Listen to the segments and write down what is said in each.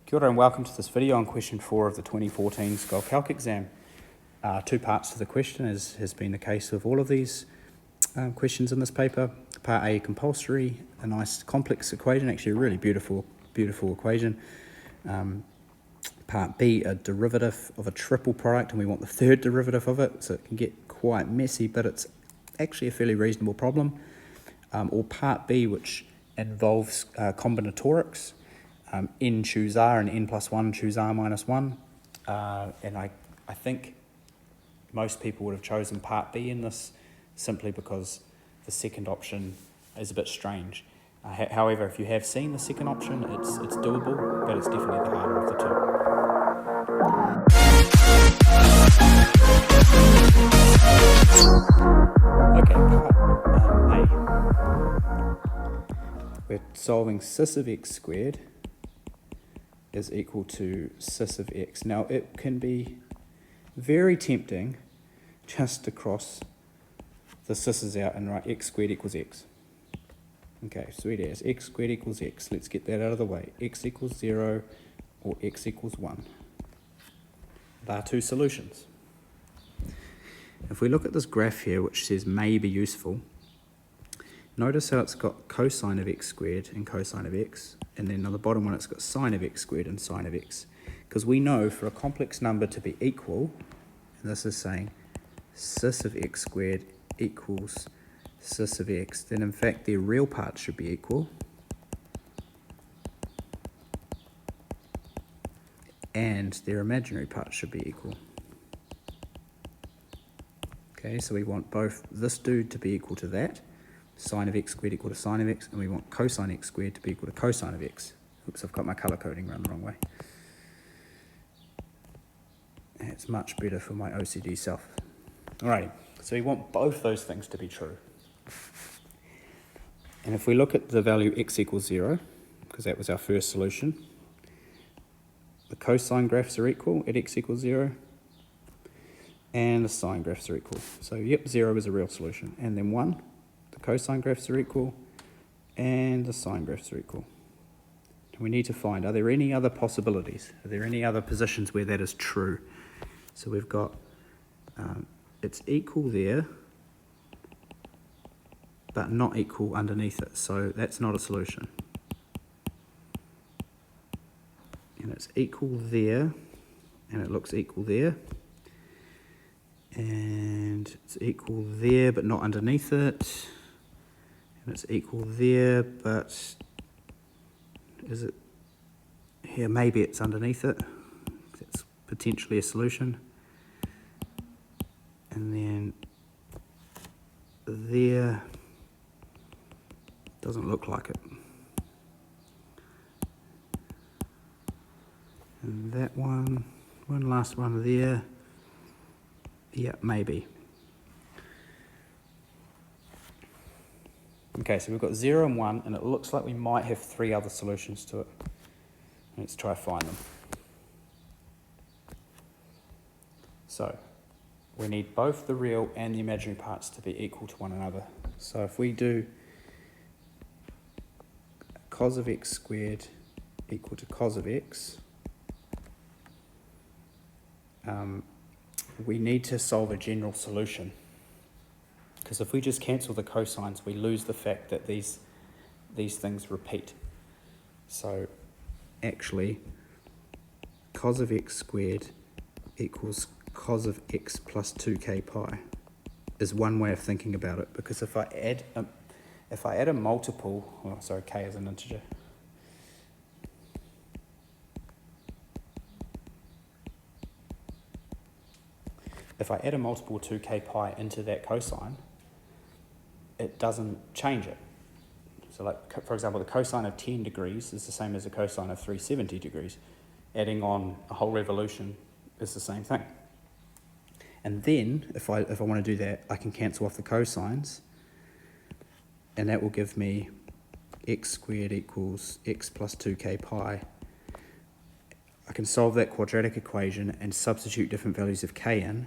Kia ora and welcome to this video on question 4 of the 2014 School Calc exam. Two parts to the question, as has been the case of all of these questions in this paper. Part A, compulsory, a nice complex equation, actually a really beautiful equation. Part B, a derivative of a triple product, and we want the third derivative of it, so it can get quite messy, but it's actually a fairly reasonable problem. Or Part B, which involves combinatorics. N choose R and n plus 1 choose R minus 1. And I think most people would have chosen Part B in this simply because the second option is a bit strange. However, if you have seen the second option, it's doable, but it's definitely the harder of the two. Okay, Part A. We're solving cis of x squared is equal to cis of x. Now, it can be very tempting just to cross the cis's out and write x squared equals x. Okay, sweet as. X squared equals x. Let's get that out of the way. X equals 0 or x equals 1. There are two solutions. If we look at this graph here, which says may be useful, notice how it's got cosine of x squared and cosine of x, and then on the bottom one it's got sine of x squared and sine of x. Because we know for a complex number to be equal, and this is saying cis of x squared equals cis of x, then in fact their real parts should be equal, and their imaginary parts should be equal. Okay, so we want both this dude to be equal to that, sine of x squared equal to sine of x, and we want cosine x squared to be equal to cosine of x. Oops, I've got my colour coding around the wrong way. It's much better for my OCD self. Alrighty, so we want both those things to be true. And if we look at the value x equals 0, because that was our first solution, the cosine graphs are equal at x equals 0, and the sine graphs are equal. So yep, 0 is a real solution. And then 1, the cosine graphs are equal, and the sine graphs are equal. And we need to find, are there any other possibilities? Are there any other positions where that is true? So we've got, it's equal there, but not equal underneath it. So that's not a solution. And it's equal there, and it looks equal there. And it's equal there, but not underneath it. And it's equal there, but is it here? Maybe it's underneath it. That's potentially a solution. And then there doesn't look like it. And that one last one there. Yeah, maybe. Okay, so we've got 0 and 1, and it looks like we might have 3 other solutions to it. Let's try to find them. So, we need both the real and the imaginary parts to be equal to one another. So if we do cos of x squared equal to cos of x, we need to solve a general solution, because if we just cancel the cosines, we lose the fact that these things repeat. So actually, cos of x squared equals cos of x plus 2k pi is one way of thinking about it, because if I add a multiple, oh sorry, k is an integer. If I add a multiple 2k pi into that cosine, it doesn't change it. So like, for example, the cosine of 10 degrees is the same as the cosine of 370 degrees. Adding on a whole revolution is the same thing. And then, if I want to do that, I can cancel off the cosines, and that will give me x squared equals x plus 2k pi. I can solve that quadratic equation and substitute different values of k in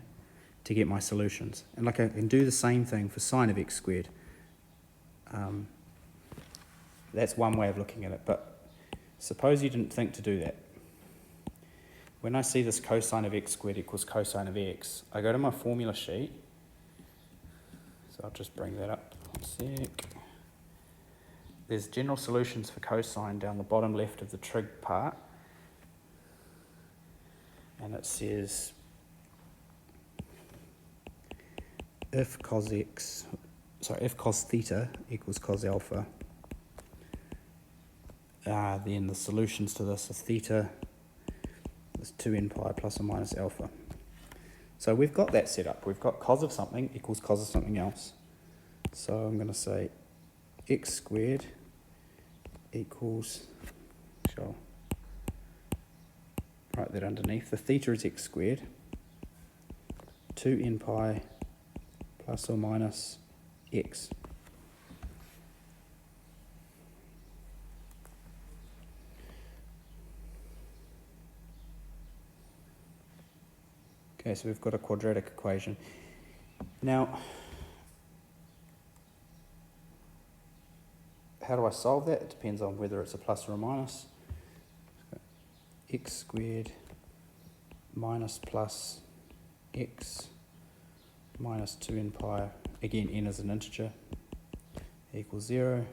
to get my solutions. And like I can do the same thing for sine of x squared. That's one way of looking at it, but suppose you didn't think to do that. when I see this cosine of x squared equals cosine of x, I go to my formula sheet. So I'll just bring that up 1 sec. There's general solutions for cosine down the bottom left of the trig part. And it says if cos theta equals cos alpha, then the solutions to this are theta is 2n pi plus or minus alpha. So we've got that set up. We've got cos of something equals cos of something else. So I'm going to say x squared equals, sure, write that underneath. The theta is x squared, 2n pi plus or minus x. Okay, so we've got a quadratic equation. Now, how do I solve that? It depends on whether it's a plus or a minus. X squared minus plus x minus 2n pi, again n is an integer, equals 0.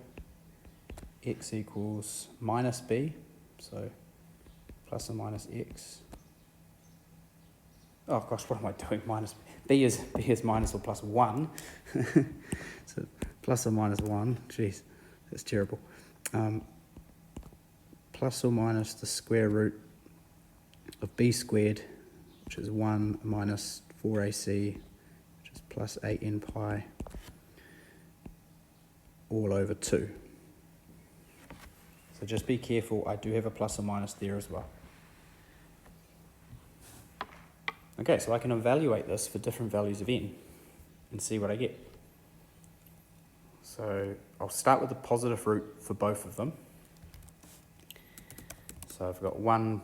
X equals minus b, so plus or minus x. Oh gosh, what am I doing? Minus b is minus or plus 1. So plus or minus 1. Jeez, that's terrible. Plus or minus the square root of b squared, which is 1 minus 4ac, which is plus 8n pi, all over 2. So just be careful, I do have a plus or minus there as well. Okay, so I can evaluate this for different values of n and see what I get. So I'll start with the positive root for both of them. So I've got 1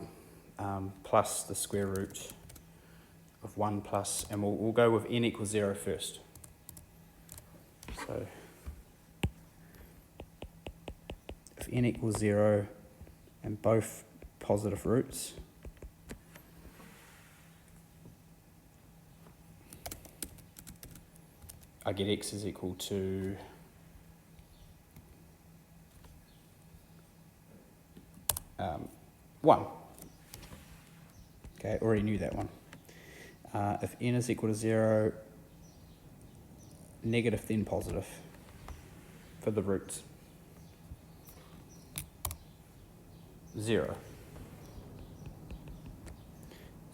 plus the square root of 1 plus, and we'll go with n equals 0 first. So if n equals 0 and both positive roots, I get x is equal to um, 1. Okay, already knew that one. If n is equal to 0, negative then positive for the roots. 0.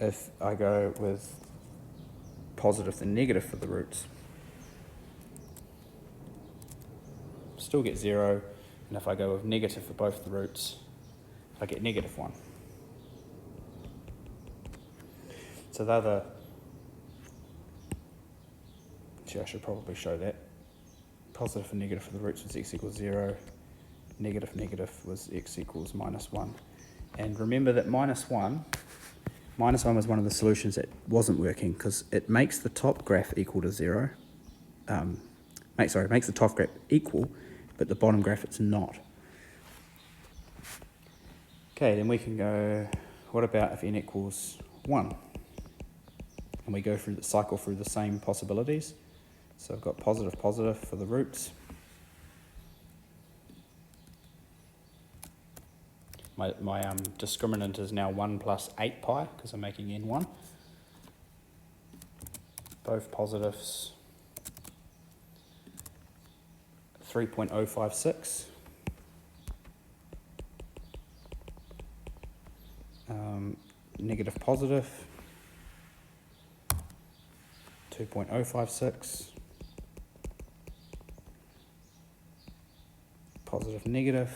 If I go with positive then negative for the roots, still get 0, and if I go with negative for both the roots, I get negative 1. So they're the, actually I should probably show that. Positive and negative for the roots was x equals 0, negative negative was x equals minus 1. And remember that minus 1 was one of the solutions that wasn't working because it makes the top graph equal to 0. Makes the top graph equal, but the bottom graph it's not. Okay, then we can go, what about if n equals 1? And we go through the cycle through the same possibilities. So I've got positive positive for the roots. My discriminant is now 1 plus 8 pi because I'm making n 1. Both positives. 3.056. Negative positive. 2.056. Positive negative.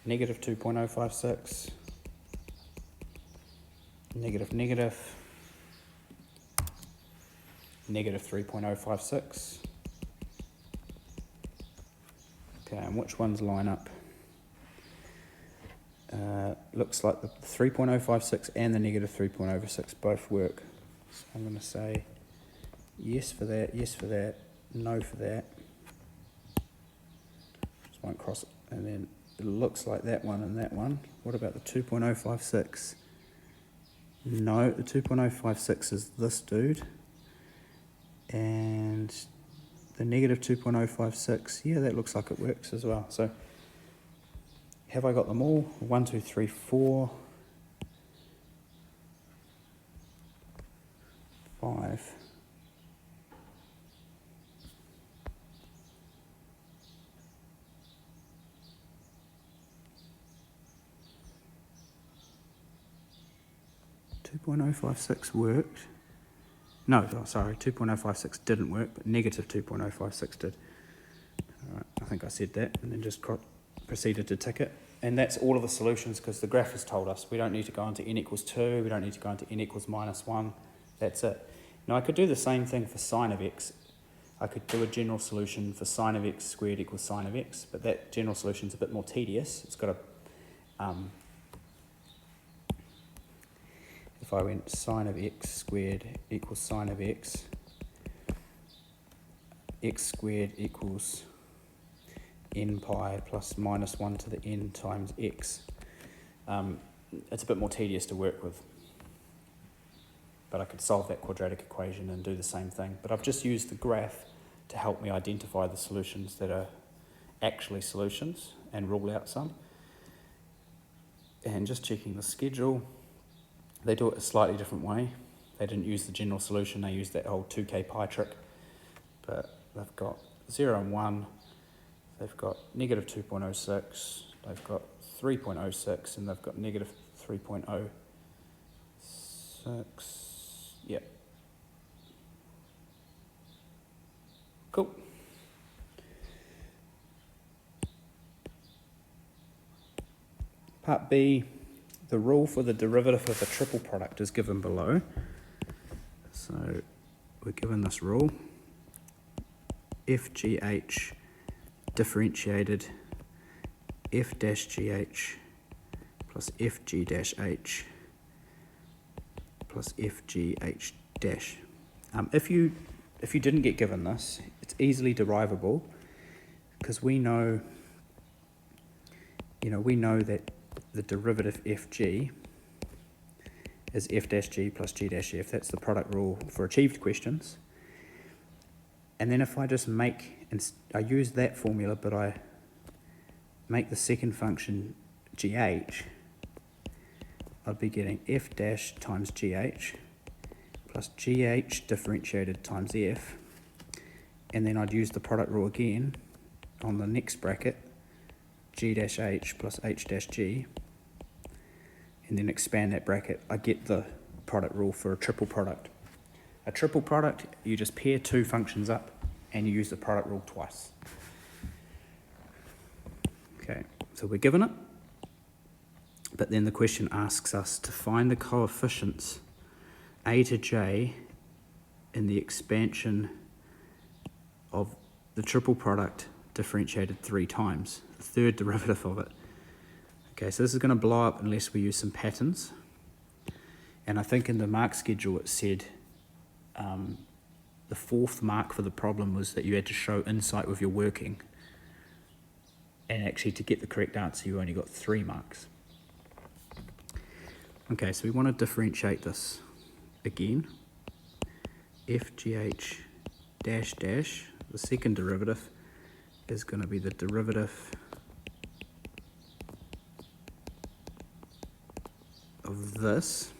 Negative 2.056. Negative negative. Negative 3.056. Okay, and which ones line up? Looks like the 3.056 and the negative 3.056 both work. So I'm going to say yes for that, no for that. Just won't cross it. And then it looks like that one and that one. What about the 2.056? No, the 2.056 is this dude. And the negative 2.056, yeah, that looks like it works as well. So have I got them all? 1, 2, 3, 4, 5. .056 worked. No, oh, sorry, 2.056 didn't work, but negative 2.056 did. All right, I think I said that, and then just proceeded to tick it. And that's all of the solutions, because the graph has told us we don't need to go into n equals 2, we don't need to go into n equals minus 1. That's it. Now I could do the same thing for sine of x. I could do a general solution for sine of x squared equals sine of x, but that general solution is a bit more tedious. It's got a if I went sine of x squared equals sine of x squared equals n pi plus minus 1 to the n times x. It's a bit more tedious to work with. But I could solve that quadratic equation and do the same thing. But I've just used the graph to help me identify the solutions that are actually solutions and rule out some. And just checking the schedule, they do it a slightly different way. They didn't use the general solution, they used that whole 2k pi trick. But they've got 0 and 1, they've got negative 2.06, they've got 3.06, and they've got negative 3.06. Yep. Cool. Part B, the rule for the derivative of a triple product is given below. So we're given this rule. F G H differentiated F dash GH plus F G dash H plus F G H dash. If you didn't get given this, it's easily derivable, because we know that the derivative FG is F dash G plus G dash F. That's the product rule for achieved questions. And then if I just I use that formula, but I make the second function GH, I'd be getting F dash times GH plus GH differentiated times F, and then I'd use the product rule again on the next bracket, G dash H plus H dash G, and then expand that bracket. I get the product rule for a triple product. A triple product, you just pair two functions up and you use the product rule twice. Okay, so we're given it, but then the question asks us to find the coefficients A to J in the expansion of the triple product differentiated 3 times, the third derivative of it. Okay, so this is going to blow up unless we use some patterns. And I think in the mark schedule it said the 4th mark for the problem was that you had to show insight with your working. And actually to get the correct answer you only got 3 marks. Okay, so we want to differentiate this again. FGH dash dash, the second derivative, is going to be the derivative of this.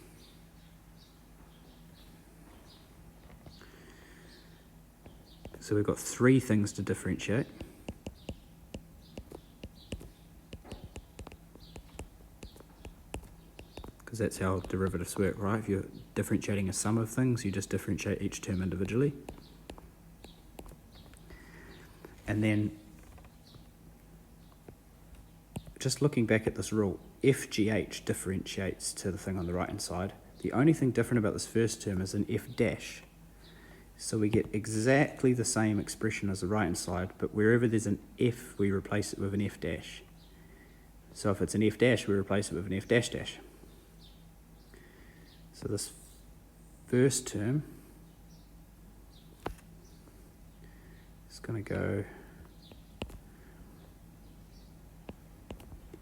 So we've got 3 things to differentiate. Because that's how derivatives work, right? If you're differentiating a sum of things, you just differentiate each term individually. And then, just looking back at this rule, FGH differentiates to the thing on the right-hand side. The only thing different about this first term is an F dash. So we get exactly the same expression as the right-hand side, but wherever there's an F, we replace it with an F dash. So if it's an F dash, we replace it with an F dash dash. So this first term is going to go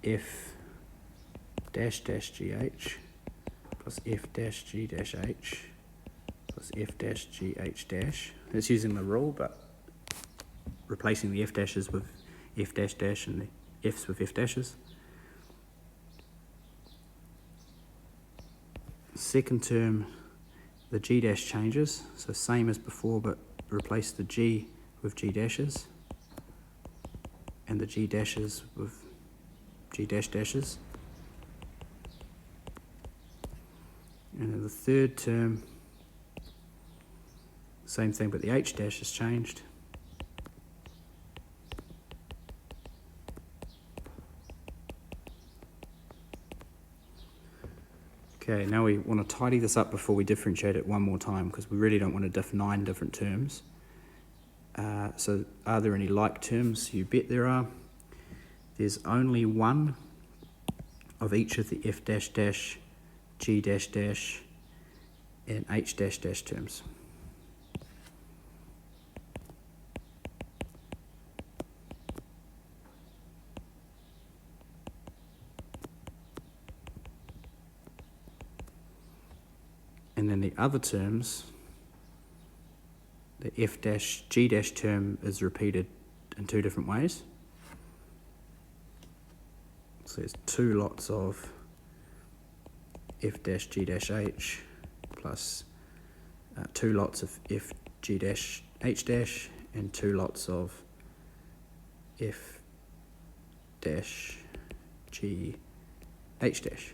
f dash dash gh plus f dash g dash h plus f dash gh dash. It's using the rule, but replacing the f dashes with f dash dash and the f's with f dashes. Second term, the g dash changes, so same as before, but replace the g with g dashes and the g dashes with g dash dashes. And then the third term, same thing, but the h dash has changed. Okay, now we want to tidy this up before we differentiate it one more time, because we really don't want to diff 9 different terms. So are there any like terms? You bet there are. There's only one of each of the f dash dash, g dash dash, and h dash dash terms. And then the other terms, the f dash g dash term is repeated in 2 different ways. So there's 2 lots of f dash g dash h plus 2 lots of f g dash h dash and 2 lots of f dash g h dash.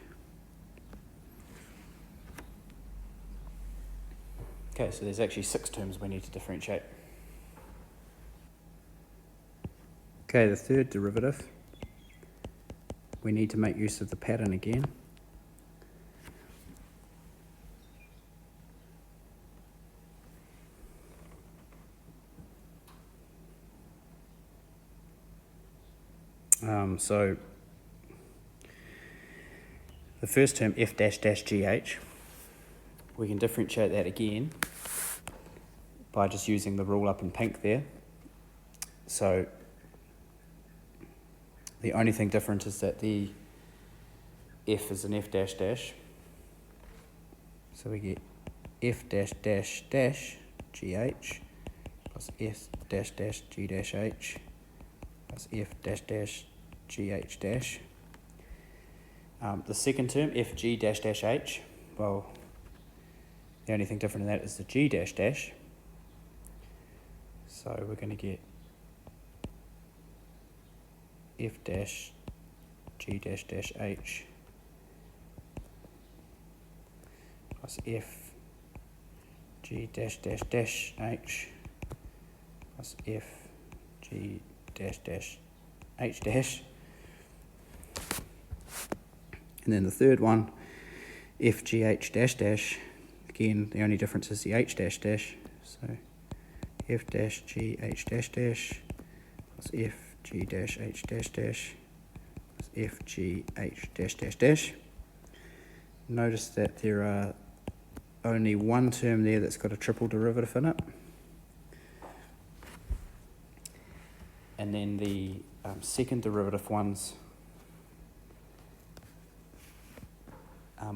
Okay, so there's actually 6 terms we need to differentiate. Okay, the third derivative, we need to make use of the pattern again. So the first term, f dash dash gh, we can differentiate that again by just using the rule up in pink there. So the only thing different is that the f is an f dash dash. So we get f dash dash dash gh plus f dash dash g dash h plus f dash dash gh dash. The second term, f g dash dash h, well, the only thing different in that is the g dash dash. So we're going to get f dash g dash dash h plus f g dash dash dash h plus f g dash dash h dash. And then the third one, f g h dash dash, again the only difference is the h dash dash. So f dash g h dash dash plus f g dash h dash dash plus f g h dash dash dash. Notice that there are only one term there that's got a triple derivative in it. And then the second derivative ones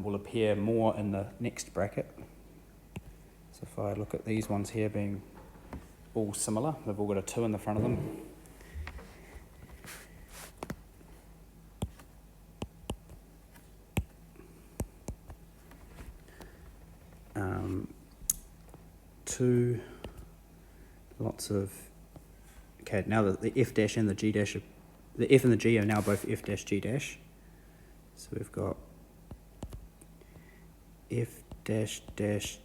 will appear more in the next bracket. So if I look at these ones here being all similar, they've all got a 2 in the front of them. Two lots of, okay, now that the f dash and the g dash, the f and the g are now both f dash g dash. So we've got f dash dash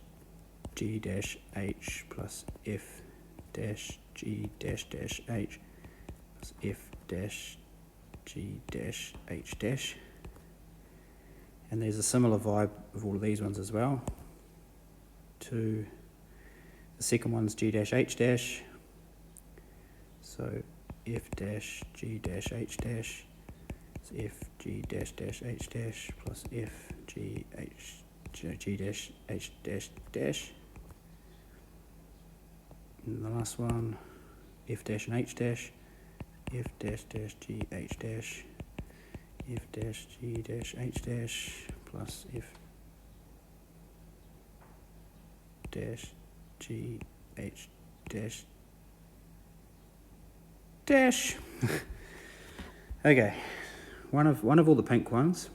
g dash h plus f dash g dash dash h plus f dash g dash h dash. And there's a similar vibe of all of these ones as well. To the second one's g dash h dash. So f dash g dash h dash is f g dash dash h dash plus f g h g dash h dash dash. And the last one, f dash and h dash, f dash dash g h dash, f dash g dash h dash plus f dash g h dash dash. Okay, one of all the pink ones,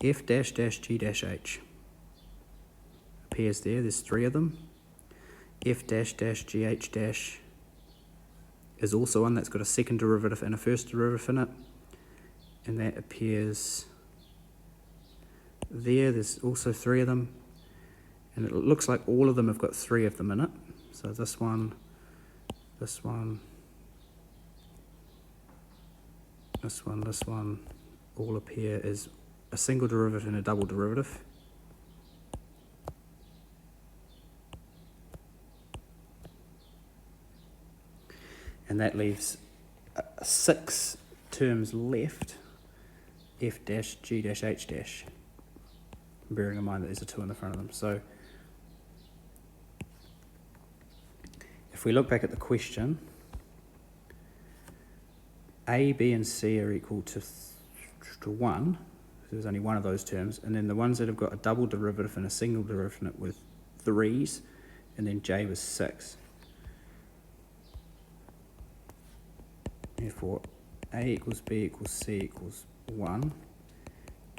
f dash dash g dash h appears there. There's three of them. F dash dash g h dash is also one that's got a second derivative and a first derivative in it, and that appears there. There's also three of them, and it looks like all of them have got three of them in it. So this one, this one, this one, this one, all appear as a single derivative and a double derivative. And that leaves 6 terms left, f dash g dash h dash, bearing in mind that there's a 2 in the front of them. So if we look back at the question, A, B, and C are equal to 1, so there's only one of those terms, and then the ones that have got a double derivative and a single derivative in it with 3s, and then J was 6. Therefore, A equals B equals C equals 1,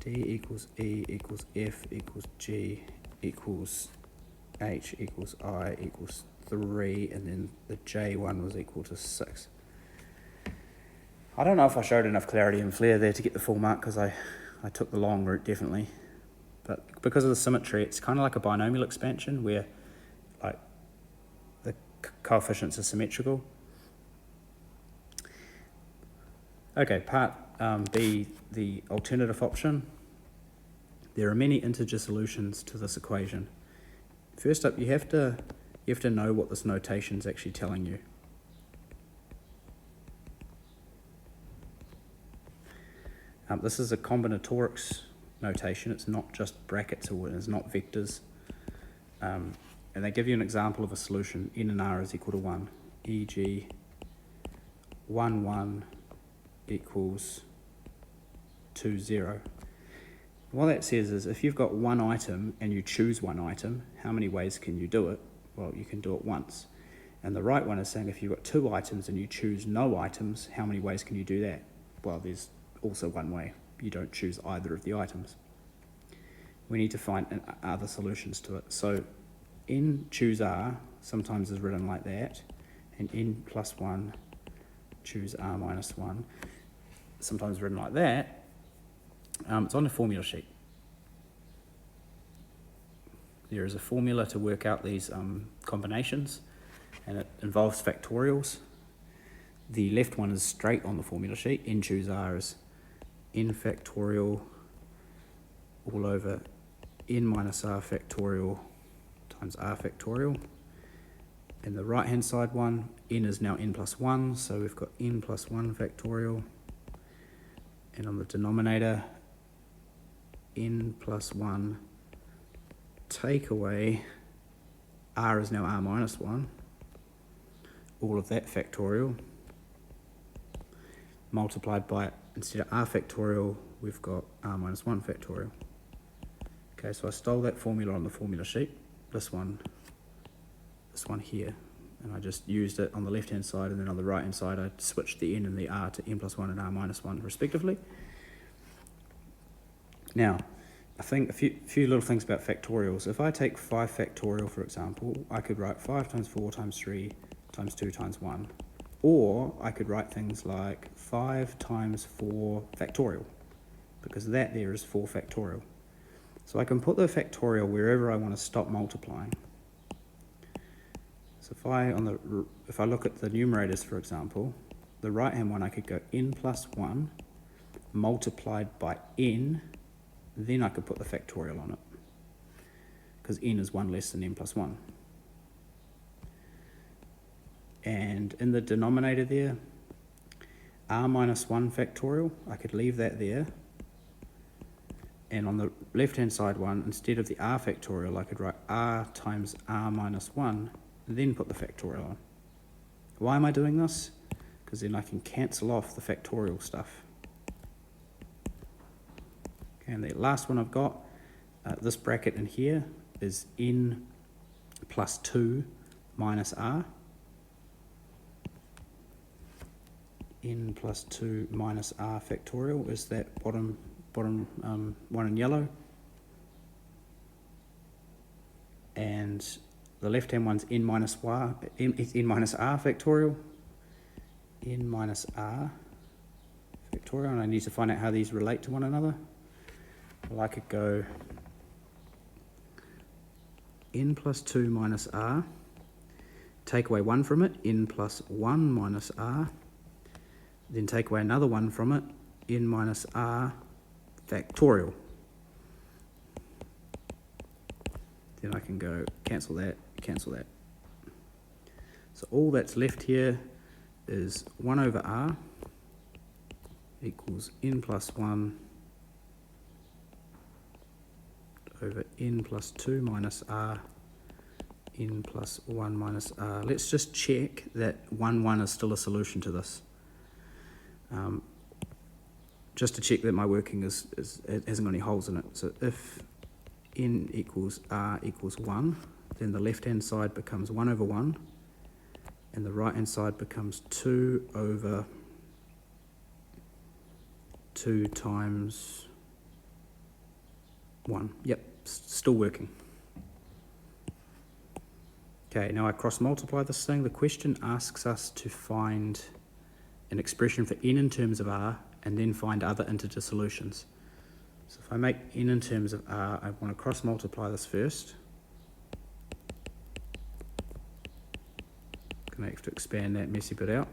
D equals E equals F equals G equals H equals I equals 3, and then the J1 was equal to 6. I don't know if I showed enough clarity and flair there to get the full mark, because I took the long route, definitely. But because of the symmetry, it's kind of like a binomial expansion where like the coefficients are symmetrical. Okay, part B, the alternative option. There are many integer solutions to this equation. First up, you have to know what this notation is actually telling you. This is a combinatorics notation. It's not just brackets, or it's not vectors. And they give you an example of a solution. N and R is equal to 1, e.g. 1, 1 equals 2, 0. What that says is if you've got one item and you choose one item, how many ways can you do it? Well, you can do it once. And the right one is saying if you've got 2 items and you choose no items, how many ways can you do that? Well, there's also one way. You don't choose either of the items. We need to find other solutions to it. So n choose R sometimes is written like that, and n plus 1 choose R minus 1, sometimes written like that. It's on the formula sheet. There is a formula to work out these combinations, and it involves factorials. The left one is straight on the formula sheet. N choose R is n factorial all over n minus R factorial times R factorial. And the right hand side one, n is now n plus 1, so we've got n plus 1 factorial. And on the denominator, n plus 1 take away R is now R minus 1, all of that factorial, multiplied by, instead of R factorial, we've got R minus 1 factorial. Okay, so I stole that formula on the formula sheet, this one here, and I just used it on the left hand side, and then on the right hand side I switched the n and the R to n plus 1 and R minus 1 respectively. Now, I think a few little things about factorials. If I take 5 factorial, for example, I could write 5 times 4 times 3 times 2 times 1. Or I could write things like 5 times 4 factorial, because that there is 4 factorial. So I can put the factorial wherever I want to stop multiplying. So if I look at the numerators, for example, the right hand one I could go n plus 1 multiplied by n, then I could put the factorial on it, because n is 1 less than n plus 1. And in the denominator there, R minus 1 factorial, I could leave that there. And on the left-hand side one, instead of the R factorial, I could write R times R minus 1, and then put the factorial on. Why am I doing this? Because then I can cancel off the factorial stuff. Okay, and the last one I've got, this bracket in here is n plus 2 minus r. N plus 2 minus r factorial is that bottom one in yellow. And the left-hand one's n minus r factorial. N minus r factorial, and I need to find out how these relate to one another. Well, I could go n plus 2 minus r, take away 1 from it, n plus 1 minus r, then take away another 1 from it, n minus r factorial. Then I can go cancel that, cancel that. So all that's left here is 1 over r equals n plus 1 over n plus 2 minus r, n plus 1 minus r. Let's just check that 1, 1 is still a solution to this. Just to check that my working it hasn't got any holes in it. So if n equals r equals 1, then the left-hand side becomes 1 over 1, and the right-hand side becomes 2 over 2 times 1. Yep, still working. Okay, now I cross-multiply this thing. The question asks us to find an expression for n in terms of r, and then find other integer solutions. So if I make n in terms of r, I want to cross-multiply this first. Going to have to expand that messy bit out.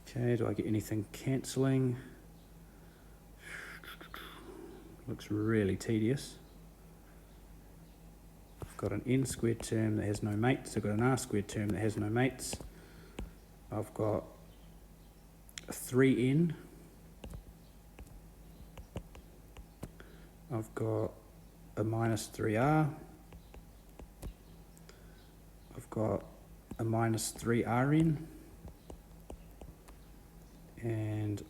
Okay, do I get anything cancelling? Looks really tedious. I've got an n squared term that has no mates. I've got an r squared term that has no mates. I've got a 3n. I've got a minus 3r. I've got a minus 3rn. And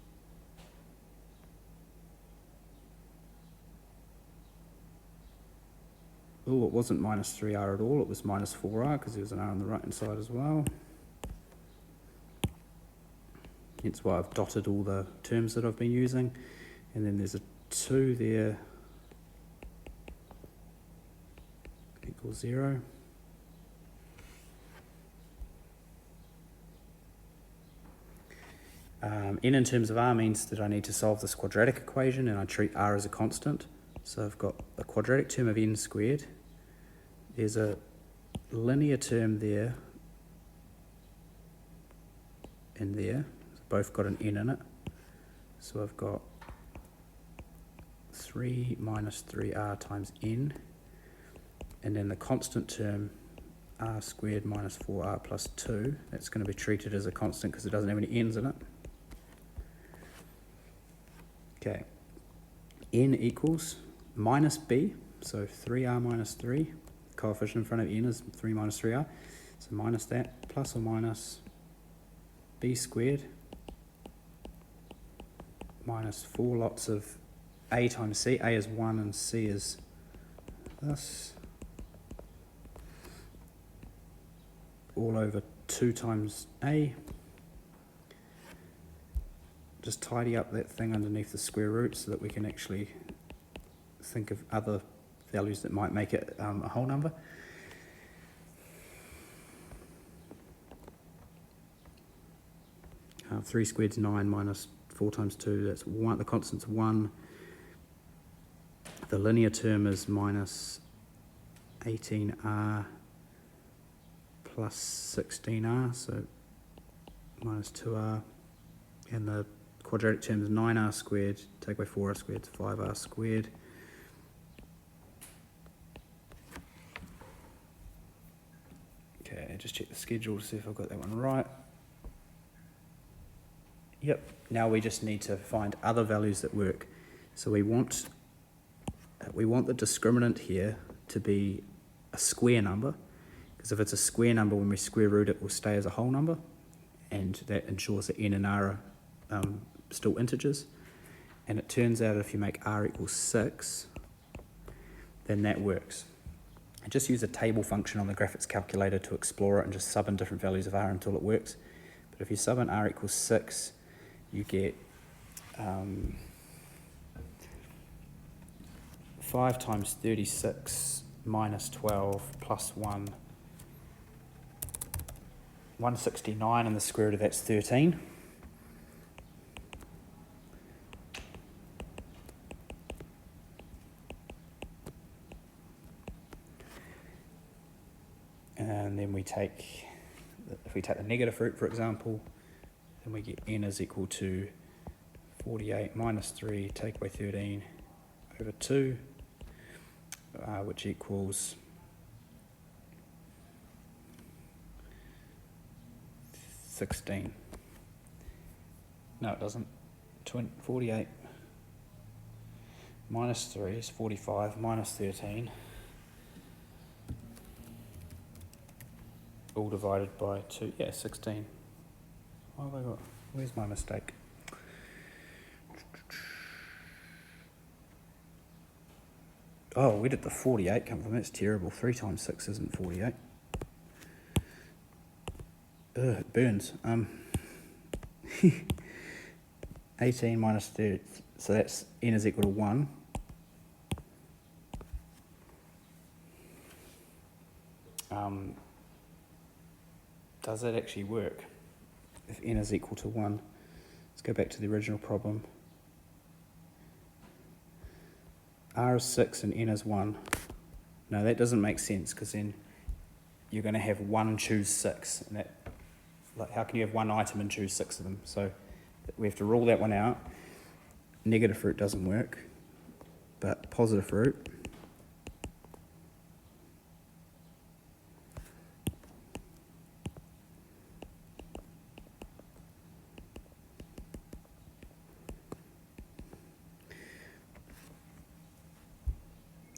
oh, it wasn't minus 3r at all, it was minus 4r because there was an r on the right hand side as well. Hence why I've dotted all the terms that I've been using. And then there's a 2 there equals 0. N in terms of r means that I need to solve this quadratic equation, and I treat r as a constant. So I've got a quadratic term of n squared. There's a linear term there and there. Both got an n in it. So I've got 3 minus 3r times n. And then the constant term, r squared minus 4r plus 2. That's going to be treated as a constant because it doesn't have any n's in it. Okay, n equals minus b, so 3r minus 3, coefficient in front of n is 3 minus 3r, so minus that, plus or minus b squared, minus 4 lots of a times c. A is 1 and c is this, all over 2 times a. Just tidy up that thing underneath the square root so that we can actually think of other values that might make it a whole number. Uh, 3 squared is 9 minus 4 times 2, that's 1, the constant's 1. The linear term is minus 18r plus 16r, so minus 2r. And the quadratic term is 9r squared, take away 4r squared, it's 5r squared. Okay, just check the schedule to see if I've got that one right. Yep, now we just need to find other values that work. So we want the discriminant here to be a square number, because if it's a square number, when we square root it will stay as a whole number, and that ensures that n and r are still integers. And it turns out if you make r equals 6, then that works. I just use a table function on the graphics calculator to explore it and just sub in different values of r until it works. But if you sub in r equals 6, you get 5 times 36 minus 12 plus 1, 169, and the square root of that's 13. And then if we take the negative root, for example, then we get n is equal to 48 minus 3, take away 13 over 2, which equals 16. No, it doesn't. 48 minus 3 is 45 minus 13. All divided by 2, yeah, 16. What have I got? Where's my mistake? Oh, where did the 48 come from? That's terrible. 3 times 6 isn't 48. Ugh, it burns. 18 minus 30, so that's n is equal to 1. Does that actually work? If n is equal to 1, let's go back to the original problem. R is 6 and n is 1. No, that doesn't make sense, because then you're going to have 1 choose 6. And that, like, how can you have one item and choose 6 of them? So we have to rule that one out. Negative root doesn't work, but positive root.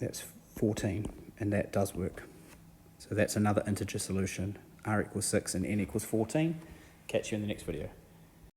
That's 14, and that does work. So that's another integer solution. R equals 6 and n equals 14. Catch you in the next video.